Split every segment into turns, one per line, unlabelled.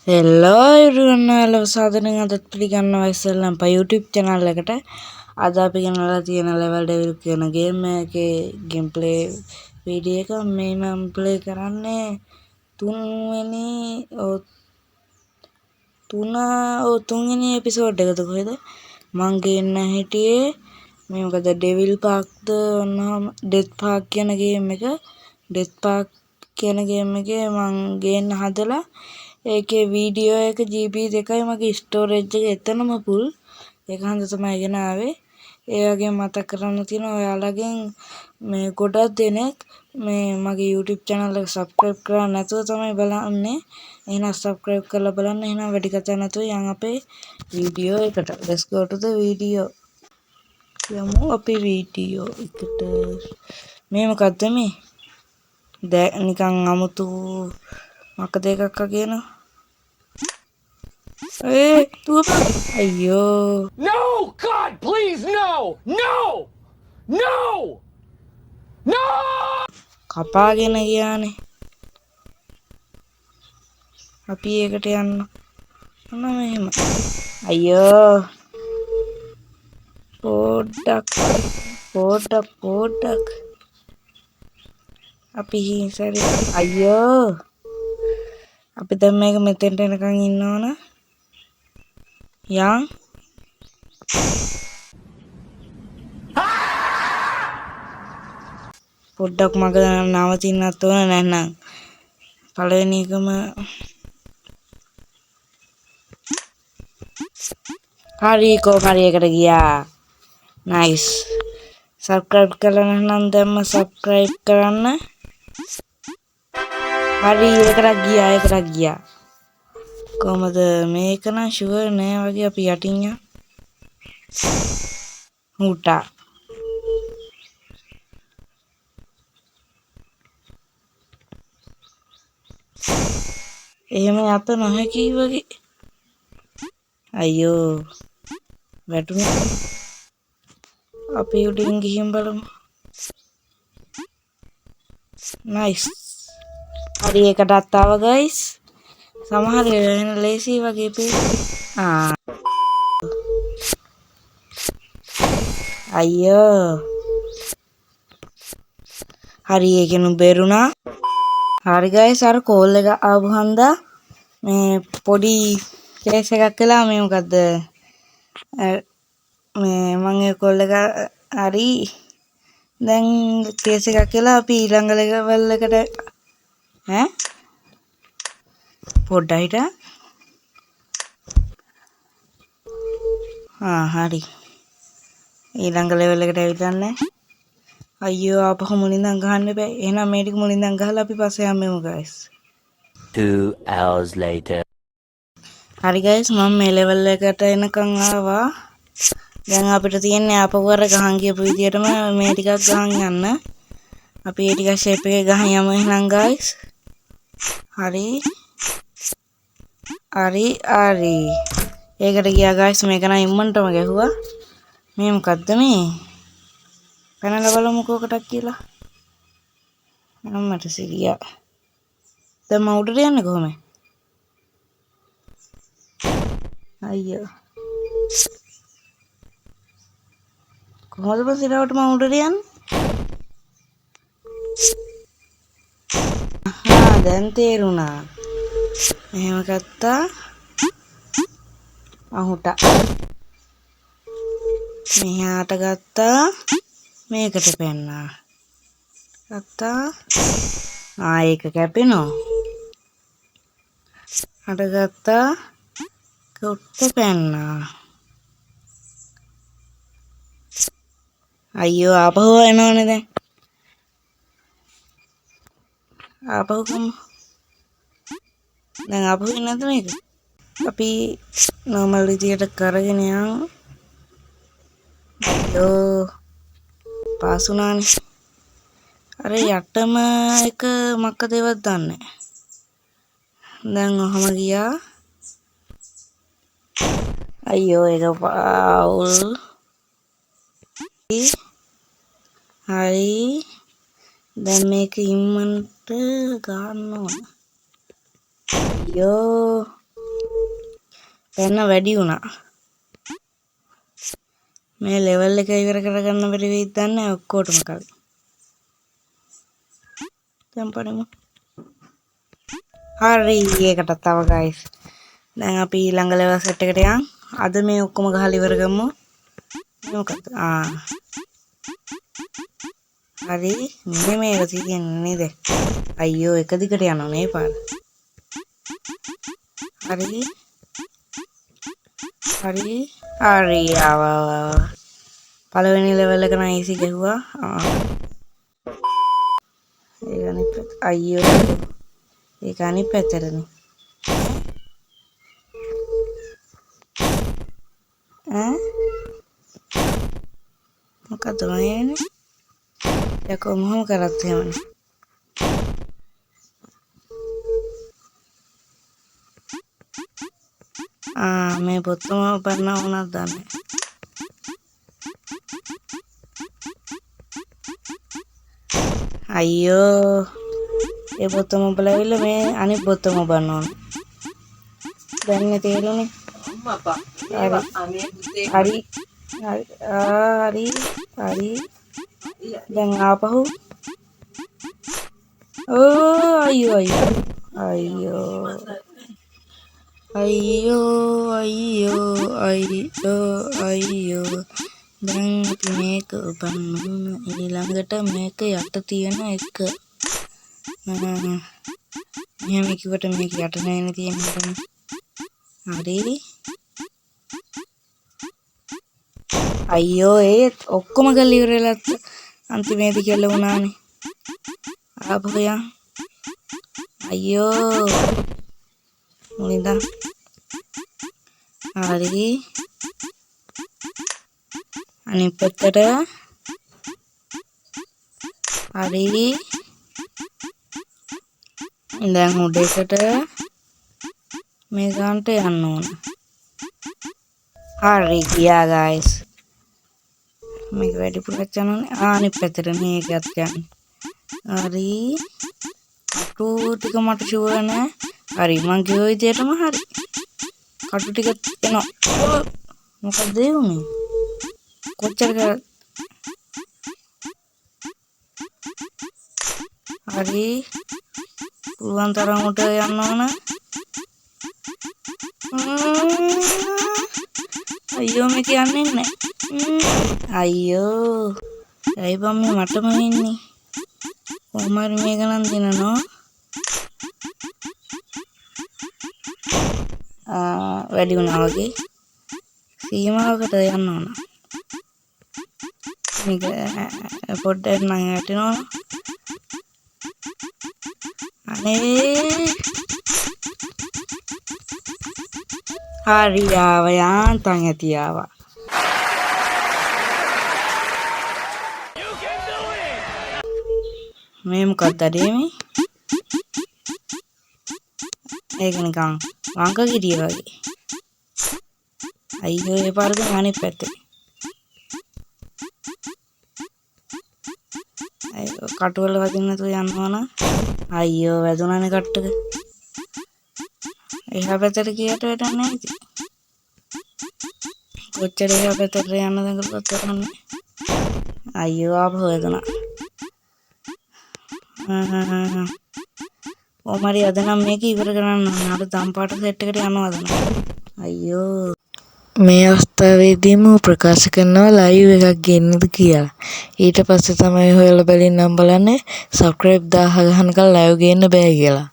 හෙල්ලෝ everyone ඔයාලව සාදරයෙන් අදත් පිළිගන්නවා ඉස්සෙල්ලාම YouTube channel එකට. අද අපි ගෙනල්ලා තියෙන level devil කියන game එකේ gameplay video එක මේ මම play කරන්නේ තුන්වෙනි episode එකද කොහෙද මං ගේන්න හිටියේ මේ මොකද devil park ද වුණාම death park කියන game එක death park කියන game එකේ මං ගේන්න හදලා ඒකේ වීඩියෝ එක GB 2යි මගේ ස්ටෝරේජ් එක එතනම full. ඒක හන්ද තමයි ගෙන ආවේ. ඒ වගේම මතක් කරන්න තියෙනවා ඔයාලගෙන් මේ ගොඩක් දෙනෙක් මේ මගේ YouTube channel එක subscribe කරලා නැතුව තමයි බලන්නේ. එහෙනම් subscribe කරලා බලන්න. එහෙනම් වැඩි කතා නැතුව යන් අපේ වීඩියෝ එකට. Let's go to the video. යමු අපි වීඩියෝ එකට. මේ මොකද්ද මේ? නිකන් අමුතු මොකද එකක් අගේනවා. අයියෝ.
No, God, please, no, no, no, no.
කපාගෙන ගියානේ. අපි ඒකට යන්න. අන්න මෙහෙම. අයියෝ. පොඩ්ඩක්. අපි හිංසාවේ අයියෝ. අපි දැන් මේක මෙතෙන්ට එනකන් ඉන්නවන යන් පොඩ්ඩක් මග නවතින්නත් ඕන නැත්නම් පළවෙනි එකම හරි කොහරි එකට ගියා. නයිස්. subscribe කරලා නැත්නම් දැම්ම subscribe කරන්න. හරි ඒකට ගියා. කොහමද මේක නම් ෂුවර් නෑ වගේ අපි යටින් යන්න. හුටා. එහෙම යත නොහැකි වගේ. අයියෝ. වැටුණා. අපි උඩින් ගිහින් බලමු. නයිස්. හරි එකටත් ආවා guys. සමහර වෙන ලේසි වගේ අයියෝ. හරි ඒකෙනු බේරුණා. හරි guys අර කෝල් එක ආපු හන්දා මේ පොඩි කේස් එකක් කළා. මේ මොකද්ද මේ මම ඒ කෝල් එක හරි දැන් කේස් එකක් කියලා අපි ඊළඟ ලෙවල් එකට පොඩ්ඩයිට හරි ඊළඟ ලෙවල් එකට ඇවිල්ලා අයියෝ ආපහු මුලින්ම ගහන්න බෑ. එහෙනම් මේ ටික මුලින්ම ගහලා අපි පස්සේ යමු guys.
2 hours later.
හරි guys මම මේ ලෙවල් එකට එනකන් ආවා. දැන් අපිට තියෙන්නේ ආපහු අර ගහන් ගියපු විදියටම මේ ටිකක් ගහන් යන්න. අපි ඒ ටික ෂේප් එකේ ගහන් යමු එහෙනම් guys. හරි. ඒකට ගියා guys මේක නම් ඉම්මන්ටම ගැහුවා. මේ මොකද්ද මේ? පැනලා බලමු කොකටක් කියලා. මට සිරියා. දැන් මම උඩට යන්නේ කොහමද? අයියෝ. කොහොමද පස්සිරවට මම උඩට යන්නේ? දැන් තේරුණා. එහෙම ගත්තා. අහුටා. මෙහාට ගත්තා. මේකට පැන්නා. ගත්තා. ඒක කැපෙනවා. අර ගත්තා. කොට්ට පැන්නා. අයියෝ ආපහු එනවනේ දැන්. ආපහු කොහොම? දැන් ආපහු එන්නේ නැද්ද මේක? අපි normal විදියට කරගෙන යමු. අයියෝ පාසුනානේ. අර යටම එක මොකද ඒවත් දන්නේ. දැන් ඔහම ගියා. අයියෝ ඒක පාවුල්. හරි. දැන් මේක ඉම්මන්ට ගන්න ඕන. අයියෝ පැන්න වැඩි වුණා. මේ ලෙවල් එක ඉවර කරගන්න බැරි වෙයිද දන්නේ නැහැ ඔක්කොටම කලින්. දැන් පරිමු. හරි ඒකට තව ගයිස්. දැන් අපි ඊළඟ ලෙවල් සෙට් එකට යන්. අද මේ ඔක්කොම ගහලා ඉවර කරමු. මොකද? හරි මෙන්න මේක තියෙන්නේ නේද? අයියෝ එක දිගට යනවා නේ පාර. හරි. හරි. හරි ආවා. පළවෙනි ලෙවල් එක නයිසි ගහුවා. ඒක අනිත් පැත්ත. අයියෝ. ඒක අනිත් පැත්තටනේ. මොකද වෙන්නේ? යකෝ මොහොම කරත් එහෙමනේ. මේ පොත්තම පරණ වුණාද දන්නේ. අයියෝ ඒ පොත්තම බලවිල මේ අනිත් පොත්තම බලන්න ඕන. දැන් තේරුණේ. අම්මා හරි. හරි. දැන් ආපහු. අයියෝ. දැන් අපි මේක බලන්න ඊළඟට මේක යට තියෙන එක. මෙහෙම කිව්වට මේක යට නැන්නේ තියෙන්නේ. හරි. අයියෝ ඒ ඔක්කොම ගල ඉවරලත් අන්තිමේදී කියලා වුණානේ. ආපහු යන්. අයියෝ. මොනින්ද? හරි. අනිත් පැත්තට. හරි. දැන් උඩේකට මේ ගානට යන්න ඕන. හරි ගියා guys. මේක වැඩිපුර යනනේ. අනිත් පැත්තට මේකත් යන්නේ. හරි. කටු ටික මට ෂුවර් නෑ. හරි මං ගිය විදියටම හරි. කටු ටික එනවා. මොකද ඒ උනේ? කොච්චර කරත් හරි. පුළුවන් තරම් උඩ යන්න ඕන. අයියෝ මේක යන්නේ නැහැ. අයියෝ. ඇයි බම් මේ මටම වෙන්නේ? කොහොමද මේක නම් දිනනවා? වැඩි වුණා වගේ. සීමාවකට යන්න ඕන. මේක පොඩ්ඩක් නම් යටිනවා. අනේ හරි ආවා යාන්තම් ඇති ආවා. මේ මොකක්ද මේ? ඒක නිකන් වංක ගිරිය වගේ. අයියෝ ඒ පාරද අනිත් පැත්තේ. අයියෝ කටුවල වදින්න නැතුව යන්න ඕන. අයියෝ වැදුනානේ කට්ටක. එහා පැත්තට ගියට වැඩක් නැහැ ඉතින්. කොච්චර එහා පැත්තට යන්න දඟලුවත් කරන්නේ. අයියෝ ආපහු වැදුනා. ඔමරි අද නම් මේක ඉවර කරන්න ඕන. අර තම්පාට සෙට් එකට යනවාද නැහැ. අයියෝ මේ අවස්ථාවේදීම ප්‍රකාශ කරනවා ලයිව් එකක් ගෙන්නද කියලා. ඊට පස්සේ තමයි හොයලා බැලින්නම් බලන්නේ සබ්ස්ක්‍රයිබ් 1000 ගහනකල් ලයිව් ගේන්න බෑ කියලා.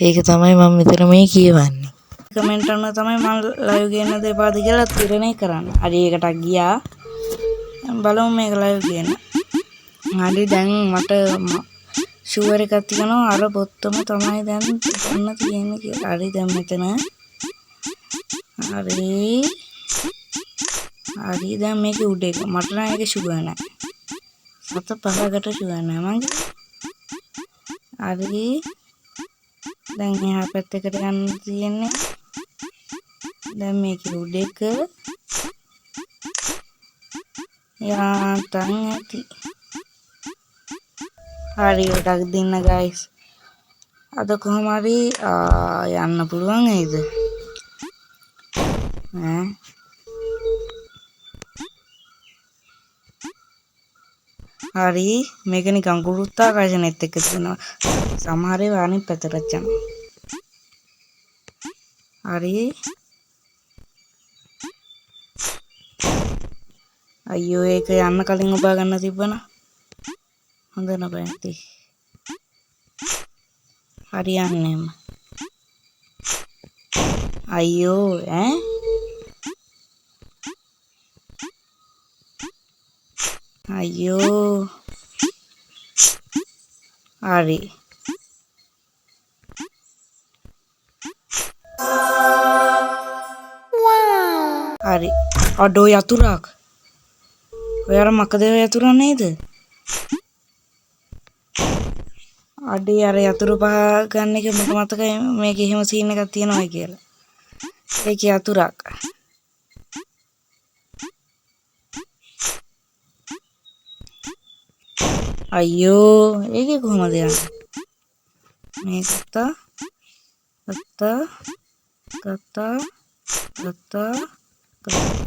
ඒක තමයි මම මෙතන මේ කියවන්නේ. කමෙන්ට් කරනවා තමයි මම ලයිව් ගේන්න දෙපාද කියලා තීරණය කරන්න. හරි ඒකට ගියා. බලමු මේක ලයිව් ගේන්න. හරි දැන් මට ෂුවර් එකක් තියෙනවා අර බොත්තම තමයි දැන් ගන්න තියෙන්නේ කියලා. හරි දැන් මෙතන හරි දැන් මේක උඩ එක මට නම් ඒක ෂුවර් නැහැ. සත පහකට ෂුවර් නැහැ මං. හරි දැන් එහා පැත්තකට යන්න තියෙන්නේ. දැන් මේක උඩ එක යාන්තම් ඇති. හරි එකක් දෙන්න guys. අද කොහොම හරි යන්න පුළුවන් නේද? ඈ හරි මේක නිකන් ගුරුත්වාකර්ෂණෙත් එක්ක තියෙනවා. සමහර ඒවා අනිත් පැත්තට යනවා. හරි අයියෝ ඒක යන්න කලින් ඔබා ගන්න තිබ්බනා. හොඳ නබැන්ති. හරියන්නේම. අයියෝ ඈ අයියෝ හරි හරි අඩෝ යතුරක් ඔය අර මකදේව යතුරා නේද අඩේ අර යතුරු පහ ගන්න එක මට මතකයි මේකේ එහෙම සීන් එකක් තියෙනවා කියලා ඒක යතුරක් අයියෝ ඒකේ කොහමද යන්නේ මේ ගත්තා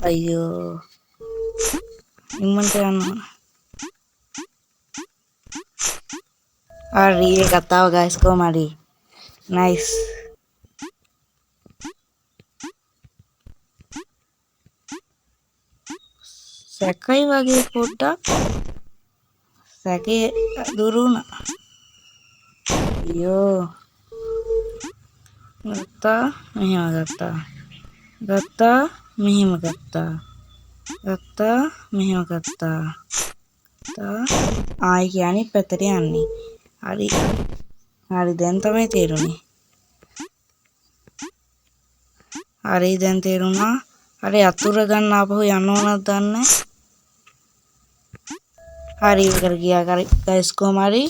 අයියෝ ඉම්මන්ට යනවා හරි ඒ කතාව ගයිස් කොහම හරි නයිස් සැකයි වගේ පොඩ්ඩක් සැකේ දුරු වුණා අයියෝ ගත්තා මෙහෙම ගත්තා මෙහෙම ගත්තා ආයි කියන්නේ පැත්තට යන්නේ හරි දැන් තමයි තේරුනේ හරි දැන් තේරුණා හරි අතුර ගන්න ආපහු යන්න ඕනද දන්නේ හරි ඉවර ගියා ගයිස් කොහම හරි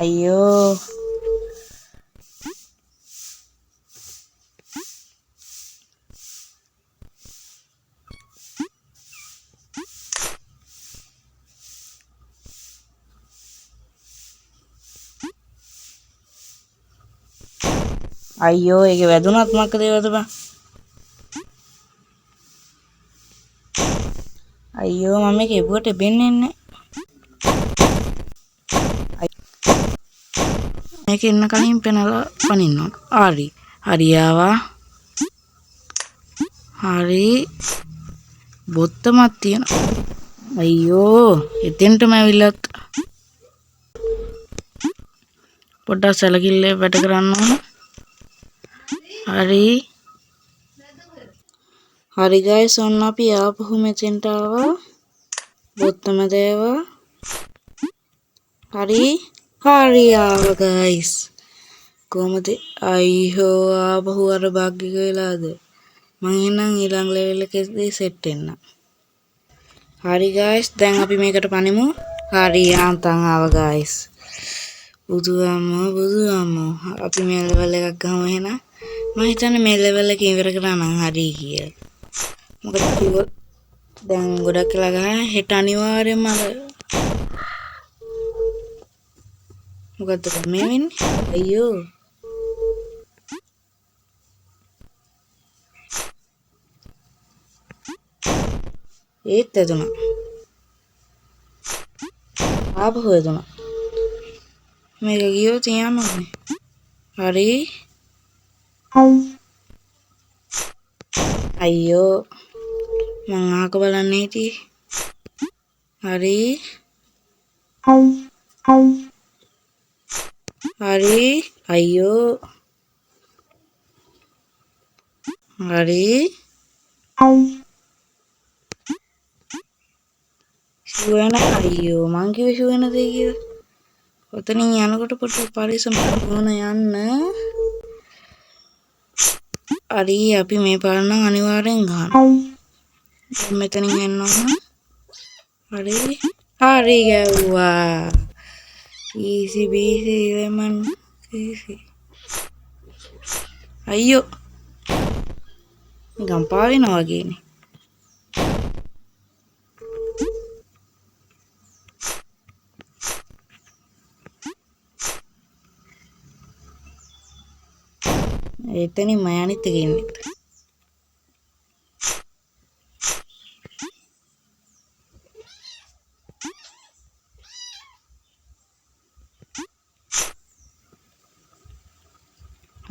අයියෝ අයියෝ ඒක වැදුනත් මොකද ඒවද බං අයියෝ මම මේක එපුවට බෙන්නේ නැහැ මේක ඉන්න කලින් පෙනලා පනින්න ඕන හරි ආවා හරි බොත්තමක් තියෙනවා අයියෝ එතෙන්ටම ඇවිල්ලත් පොඩ්ඩක් සැලකිල්ලේ වැඩ කරන්න ඕන හරි ගයිස් ඔන්න අපි ආපහු මෙතෙන්ට ආවා බොත්තම දේවා හරි ආවා ගයිස් කොහමද අයියෝ ආපහු අර බග් එක වෙලාද මං එහෙනම් ඊළඟ ලෙවල් එකේදී සෙට් වෙන්න හරි ගයිස් දැන් අපි මේකට පනිමු හරි යාන්තම් ආවා ගයිස් බුදු අම්මෝ අපි මේ ලෙවල් එකක් ගමු එහෙනම් මම හිතන්නේ මේ ලෙවල් එක ඉවර කරා නම් හරි කියලා මොකද කිව්වොත් දැන් ගොඩක් වෙලා ගහන හෙට අනිවාර්යයෙන්ම අර මොකද්ද මේ වෙන්නේ අයියෝ ඒත් එදුණා ආපහු එදුණා මේක ගියොත් යන්නේ හරි අයියෝ මං අහක බලන්න හිටියේ හරි අයියෝ හරි ෂුවන අයියෝ මං කිව්වේ ෂුවන දෙය කියලා ඔතනින් යනකොට පොඩ්ඩක් පරිස්සම් කරන්න යන්න හරි අපි මේ පාරනම් අනිවාර්යෙන් ගන්නවා මෙතනින් එන්න ඕන හරි ගැව්වා easy busy lemon easy අයියෝ නිකන් පාවෙනවා වගේනේ එතනින්ම අනිත් එකේ ඉන්නේ.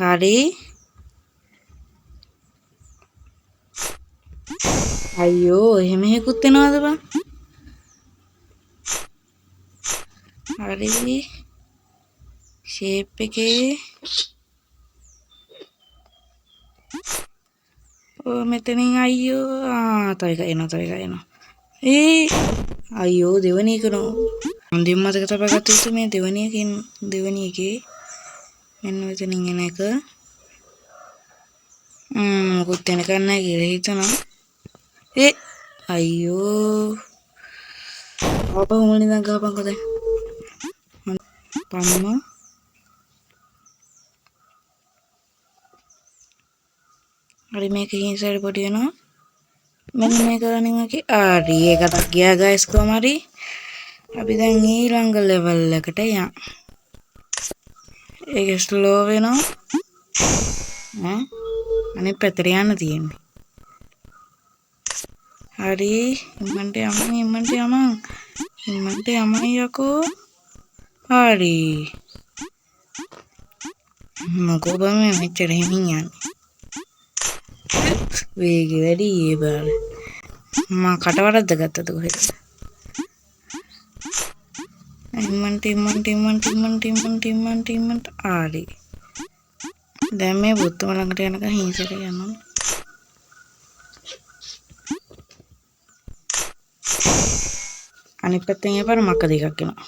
හරි. අයියෝ එහෙම හේකුත් වෙනවද බං? හරි. ෂේප් එකේ මෙතනින් අයියෝ තව එකක් එනවා. අයියෝ දෙවෙනි එක නෝ. හොඳින් මතක තබා ගත යුතු මේ දෙවෙනි එකේ මෙන්න මෙතනින් එන එක. මොකුත් වෙනකන් නැහැ කියලා හිතනවා. අයියෝ. ආපහු මුලින්ම ගහපන්කෝ දැන්. පම්ම. හරි මේක හිංසාර පොඩි වෙනවා. මෙන්න මේක අනින් වගේ හරි ඒකටත් ගියා ගයිස් කොහම හරි. අපි දැන් ඊළඟ ලෙවල් එකට යමු. ඒක ස්ලෝ වෙනවා. අනිත් පැත්තට යන්න තියෙන්නේ. හරි ඉම්මන්ට යමන් යකෝ. හරි මොකෝ බං මේ මෙච්චර හිමින් යන්නේ. වේගෙ වැඩි ඒ බාර. මම කටවරද්ද ගත්තද කොහෙද? ඉම්මන්ට හරි. දැන් මේ බුත්තම ළඟට යනකම් හිංසට යනවා. අනිත් පැත්තෙන් එපාර මක්ක දෙකක් එනවා.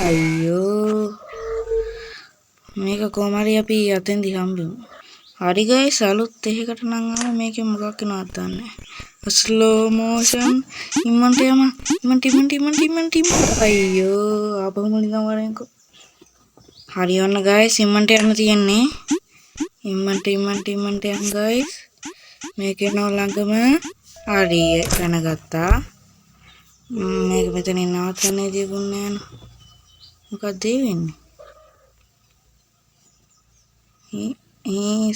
අයියෝ මේක කොහම හරි අපි අතෙන්දි හම්බෙමු. හරි ගයිස් අලුත් එකකට නම් ආව මේකේ මොකක් වෙනවද දන්නේ. ස්ලෝ මෝෂන් ඉම්මන්ට අයියෝ ආපහු මුලින්ම වරෙන්කෝ. හරි ඔන්න ගයිස් ඉම්මන්ට යන්න තියෙන්නේ. ඉම්මන්ට යන්න ගයිස්. මේකේ නෝ ළඟම හරි දැනගත්තා. මේක මෙතනින් නවත්තන්නේ දියුන්නේ යන. මොකක්ද වෙන්නේ?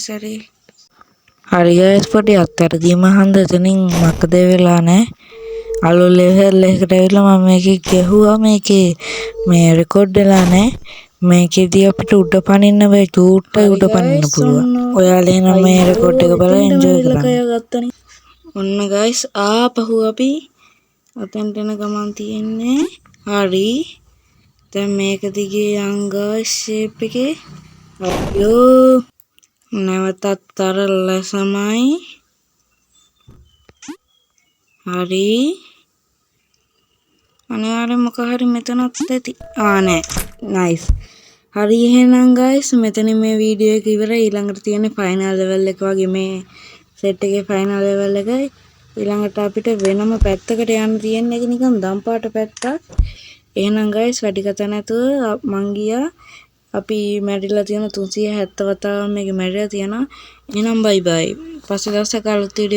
සරි. හරි ගයිස් පොඩි අත්තරදීම හන්ද එතනින් මක්කද වෙලා නැහැ. අලුත් ලෙවල් එකකට ඇවිල්ලා මම මේකේ ගැහුවා මේකේ මේ රෙකෝඩ් වෙලා නැහැ. මේකෙදී අපිට උඩ පනින්න බෑ චූට්ටයි උඩ පනින්න පුළුවන්. ඔයාලා එහෙනම් මේ රෙකෝඩ් එක බලලා එන්ජොයි කරන්න. ඔන්න ගයිස් ආපහු අපි අතෙන්ට එන ගමන් තියෙන්නේ. හරි දැන් මේක දිගේ යංගා ෂේප් එකේ අයියෝ නැවතත් අර ලැසමයි. හරි අනිවාර්යෙන් මොක හරි මෙතනත් ඇති. නෑ නයිස්. හරි එහෙනම් ගයිස් මෙතනින් මේ වීඩියෝ එක ඉවරයි. ඊළඟට තියෙන්නේ ෆයිනල් ලෙවල් එක වගේ මේ සෙට් එකේ ෆයිනල් ලෙවල් එකයි. ඊළඟට අපිට වෙනම පැත්තකට යන්න තියෙන එක නිකන් දම්පාට පැත්තක්. එහෙනම් ගයිස් වැඩි කතා නැතුව මං ගියා. අපි මැරිලා තියෙන 370 වතාවක් මේක මැරිලා තියෙනවා. එහෙනම් බයි බයි. පස්සේ දවසක අලුත් වීඩියෝ